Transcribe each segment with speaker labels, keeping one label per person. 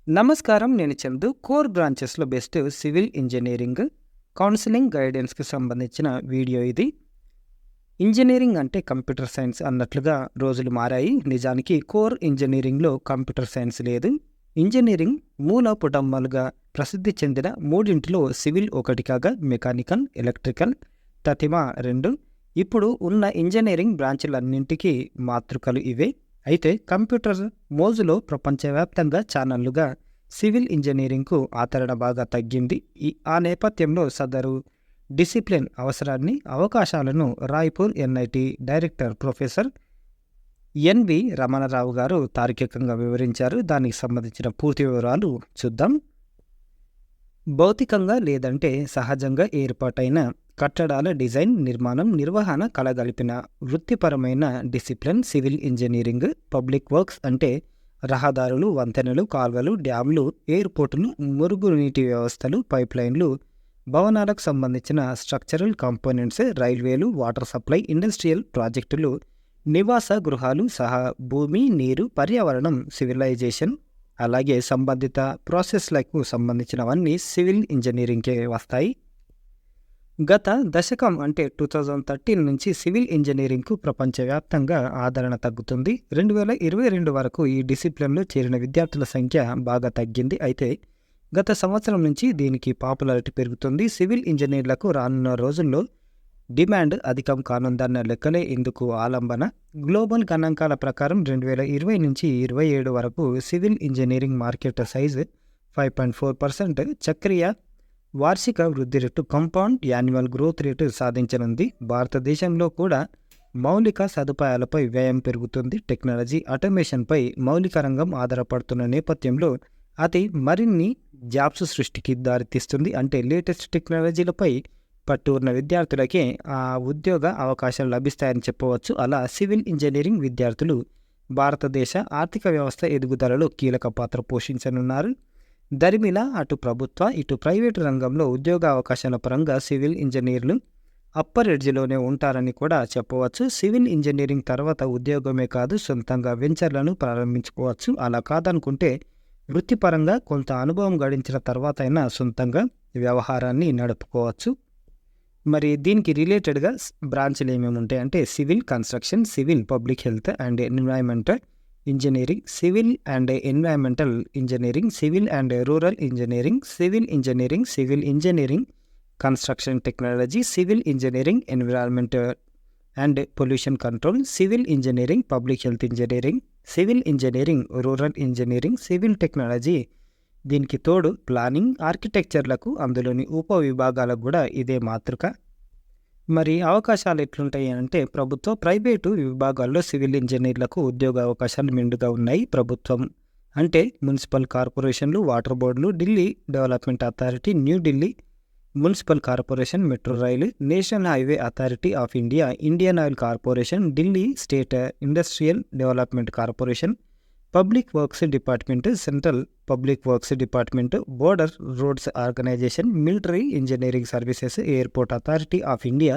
Speaker 1: నమస్కారం. నేను చందు. కోర్ బ్రాంచెస్‌లో బెస్ట్ సివిల్ ఇంజినీరింగ్, కౌన్సెలింగ్, గైడెన్స్‌కి సంబంధించిన వీడియో ఇది. ఇంజినీరింగ్ అంటే కంప్యూటర్ సైన్స్ అన్నట్లుగా రోజులు మారాయి. నిజానికి కోర్ ఇంజినీరింగ్‌లో కంప్యూటర్ సైన్స్ లేదు. ఇంజినీరింగ్ మూల పుటమ్మలుగా ప్రసిద్ధి చెందిన మూడింటిలో సివిల్ ఒకటి కాగా మెకానికల్, ఎలక్ట్రికల్, తతిమ 2. ఇప్పుడు ఉన్న ఇంజినీరింగ్ బ్రాంచులన్నింటికీ మాతృకలు ఇవే. అయితే కంప్యూటర్ మోజులో ప్రపంచవ్యాప్తంగా ఛానళ్లుగా సివిల్ ఇంజనీరింగ్కు ఆదరణ బాగా తగ్గింది. ఆ నేపథ్యంలో సదరు డిసిప్లిన్ అవకాశాలను Raipur NIT director professor N V Ramanarao గారు తార్కికంగా వివరించారు. దానికి సంబంధించిన పూర్తి వివరాలు చూద్దాం. భౌతికంగా లేదంటే సహజంగా ఏర్పాటైన కట్టడాల డిజైన్, నిర్మాణం, నిర్వహణ కలగలిపిన వృత్తిపరమైన discipline civil engineering. Public works అంటే రహదారులు, వంతెనలు, కాల్వలు, డ్యామ్లు, ఎయిర్పోర్టులు, మురుగునీటి వ్యవస్థలు, పైప్లైన్లు, భవనాలకు సంబంధించిన స్ట్రక్చరల్ కాంపోనెంట్స్, రైల్వేలు, వాటర్ సప్లై, ఇండస్ట్రియల్ ప్రాజెక్టులు, నివాస గృహాలు సహా భూమి, నీరు, పర్యావరణం, సివిలైజేషన్, అలాగే సంబంధిత ప్రాసెస్లకు సంబంధించినవన్నీ సివిల్ ఇంజనీరింగ్కే వస్తాయి. గత దశకం అంటే 2013 నుంచి సివిల్ ఇంజనీరింగ్కు ప్రపంచవ్యాప్తంగా ఆదరణ తగ్గుతుంది. 2022 వరకు ఈ డిసిప్లిన్లో చేరిన విద్యార్థుల సంఖ్య బాగా తగ్గింది. అయితే గత సంవత్సరం నుంచి దీనికి పాపులారిటీ పెరుగుతుంది. సివిల్ ఇంజనీర్లకు రానున్న రోజుల్లో డిమాండ్ అధికం కానుందన్న లెక్కలే ఇందుకు ఆలంబన. గ్లోబల్ గణాంకాల ప్రకారం 2020 నుంచి 27 వరకు సివిల్ ఇంజనీరింగ్ మార్కెట్ సైజు 5.4% చక్రీయ వార్షిక వృద్ధి rate compound annual growth rate సాధించనుంది. భారతదేశంలో కూడా మౌలిక సదుపాయాలపై వ్యయం పెరుగుతుంది. టెక్నాలజీ, ఆటోమేషన్పై మౌలిక రంగం ఆధారపడుతున్న నేపథ్యంలో అది మరిన్ని జాబ్స్ సృష్టికి దారితీస్తుంది. అంటే లేటెస్ట్ టెక్నాలజీలపై పట్టు ఉన్న విద్యార్థులకే ఆ ఉద్యోగ అవకాశాలు లభిస్తాయని చెప్పవచ్చు. అలా సివిల్ ఇంజనీరింగ్ విద్యార్థులు భారతదేశ ఆర్థిక వ్యవస్థ ఎదుగుదలలో కీలక పాత్ర పోషించనున్నారు. దరిమిలా అటు ప్రభుత్వ, ఇటు ప్రైవేటు రంగంలో ఉద్యోగ అవకాశాల పరంగా సివిల్ ఇంజనీర్లు అప్పర్ ఎడ్జ్లోనే ఉంటారని కూడా చెప్పవచ్చు. సివిల్ ఇంజనీరింగ్ తర్వాత ఉద్యోగమే కాదు, సొంతంగా వెంచర్లను ప్రారంభించుకోవచ్చు. అలా కాదనుకుంటే వృత్తిపరంగా కొంత అనుభవం గడించిన తర్వాత అయినా సొంతంగా వ్యవహారాన్ని నడుపుకోవచ్చు. మరి దీనికి రిలేటెడ్గా బ్రాంచ్లు ఏమేమి ఉంటాయి అంటే civil construction, civil public health and environmental engineering, civil and environmental engineering, civil and rural engineering, civil engineering, civil engineering construction technology, civil engineering environment and pollution control, civil engineering public health engineering, civil engineering rural engineering, civil technology. దీనికి తోడు planning, ఆర్కిటెక్చర్లకు అందులోని ఉప విభాగాలకు కూడా ఇదే మాతృక. మరి అవకాశాలు ఎట్లుంటాయి అంటే ప్రభుత్వ, ప్రైవేటు విభాగాల్లో సివిల్ ఇంజనీర్లకు ఉద్యోగ అవకాశాలు మెండుగా ఉన్నాయి. ప్రభుత్వం అంటే మున్సిపల్ కార్పొరేషన్లు, వాటర్ బోర్డులు, Delhi development authority, New Delhi municipal corporation, metro rail, national highway authority of India, Indian oil corporation, Delhi state industrial development corporation, public works department, central public works department, border roads organisation, military engineering services, airport authority of India,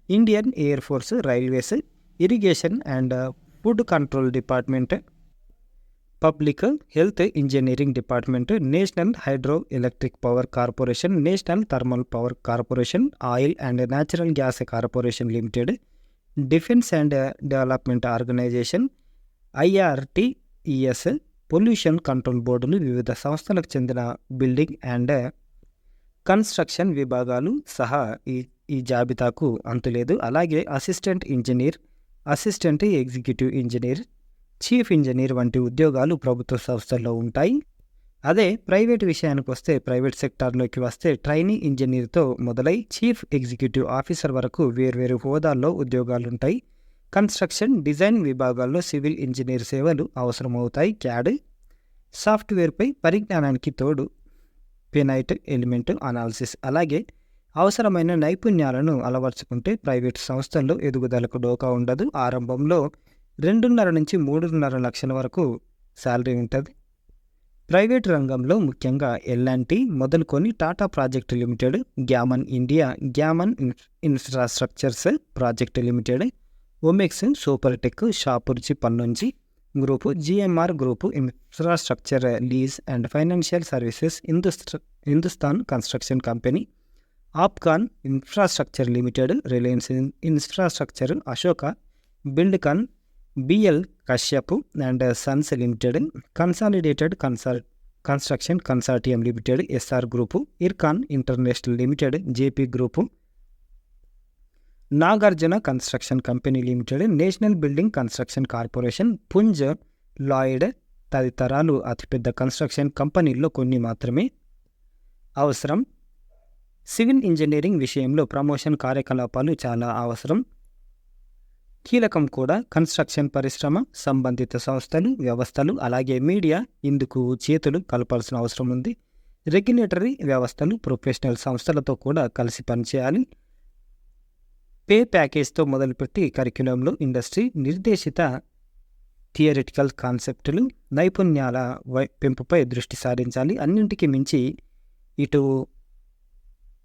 Speaker 1: Indian air force, railways, irrigation and food control department, public health engineering department, national hydro electric power corporation, national thermal power corporation, oil and natural gas corporation limited, defence and development organisation, IRTES, pollution control బోర్డులు, వివిధ సంస్థలకు చెందిన building and construction విభాగాలు సహా ఈ జాబితాకు అంతులేదు. అలాగే assistant engineer, assistant executive engineer, chief engineer వంటి ఉద్యోగాలు ప్రభుత్వ సంస్థల్లో ఉంటాయి. అదే ప్రైవేట్ విషయానికి వస్తే, ప్రైవేట్ సెక్టార్లోకి వస్తే ట్రైనీ ఇంజనీర్తో మొదలై చీఫ్ ఎగ్జిక్యూటివ్ ఆఫీసర్ వరకు వేర్వేరు హోదాల్లో ఉద్యోగాలుంటాయి. కన్స్ట్రక్షన్, డిజైన్ విభాగాల్లో సివిల్ ఇంజనీర్ సేవలు అవసరమవుతాయి. క్యాడ్ సాఫ్ట్వేర్పై పరిజ్ఞానానికి తోడు ఫినైట్ ఎలిమెంట్ అనాలిసిస్, అలాగే అవసరమైన నైపుణ్యాలను అలవర్చుకుంటే ప్రైవేటు సంస్థల్లో ఎదుగుదలకు డోకా ఉండదు. ఆరంభంలో 2.5 నుంచి 3.5 లక్షల వరకు శాలరీ ఉంటుంది. ప్రైవేటు రంగంలో ముఖ్యంగా L&T మొదలుకొని Tata Project Limited, Gammon India, Gammon Infrastructures Project Limited, Omaxe, Supertech, Shapoorji Pallonji, group, GMR group, Infrastructure Lease and Financial Services, Hindustan Construction Company, Afcons Infrastructure Limited, Reliance Infrastructure, Ashoka Buildcon, BL Kashyap and Sons Limited, Consolidated Construction Consortium Limited, SR group, Ircon International Limited, JP group, Nagarjuna Construction Company Limited, National Building Construction Corporation, Punj, Lloyd తదితరాలు అతిపెద్ద construction కంపెనీల్లో కొన్ని మాత్రమే. అవసరం: civil engineering విషయంలో promotion కార్యకలాపాలు చాలా అవసరం, కీలకం కూడా. కన్స్ట్రక్షన్ పరిశ్రమ, సంబంధిత సంస్థలు, వ్యవస్థలు, అలాగే మీడియా ఇందుకు చేతులు కలపాల్సిన అవసరం ఉంది. రెగ్యులేటరీ వ్యవస్థలు, ప్రొఫెషనల్ సంస్థలతో కూడా కలిసి పనిచేయాలి. పే ప్యాకేజ్తో మొదలుపెట్టి కరిక్యులంలో ఇండస్ట్రీ నిర్దేశిత థియరిటికల్ కాన్సెప్టులు, నైపుణ్యాల పెంపుపై దృష్టి సారించాలి. అన్నింటికి మించి ఇటు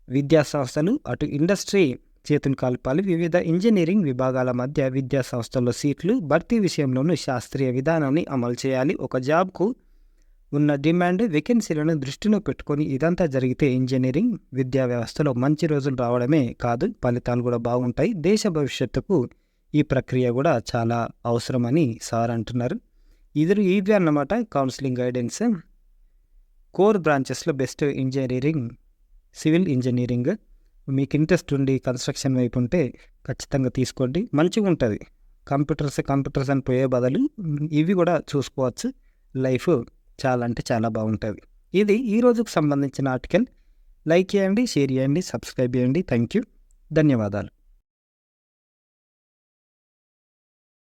Speaker 1: విద్యా సంస్థలు అటు ఇండస్ట్రీ చేతులు కలపాలి. వివిధ ఇంజనీరింగ్ విభాగాల మధ్య విద్యా సంస్థల్లో సీట్లు భర్తీ విషయంలోనూ శాస్త్రీయ విధానాన్ని అమలు చేయాలి. ఒక జాబ్కు ఉన్న డిమాండ్, వేకెన్సీలను దృష్టిలో పెట్టుకొని ఇదంతా జరిగితే ఇంజనీరింగ్ విద్యా వ్యవస్థలో మంచి రోజులు రావడమే కాదు, ఫలితాలు కూడా బాగుంటాయి. దేశ భవిష్యత్తుకు ఈ ప్రక్రియ కూడా చాలా అవసరమని సార్ అంటున్నారు. ఇవి అన్నమాట కౌన్సిలింగ్ గైడెన్స్. కోర్ బ్రాంచెస్లో బెస్ట్ ఇంజనీరింగ్ సివిల్ ఇంజనీరింగ్. మీకు ఇంట్రెస్ట్ ఉండి కన్స్ట్రక్షన్ వైపు ఉంటే ఖచ్చితంగా తీసుకోండి, మంచిగా ఉంటుంది. కంప్యూటర్స్ అని పోయే బదులు ఇవి కూడా చూసుకోవచ్చు. లైఫ్ చాలా అంటే చాలా బాగుంటుంది. ఇది ఈ రోజుకు సంబంధించిన ఆర్టికల్. లైక్ చేయండి, షేర్ చేయండి, సబ్స్క్రైబ్ చేయండి. థ్యాంక్ యూ, ధన్యవాదాలు.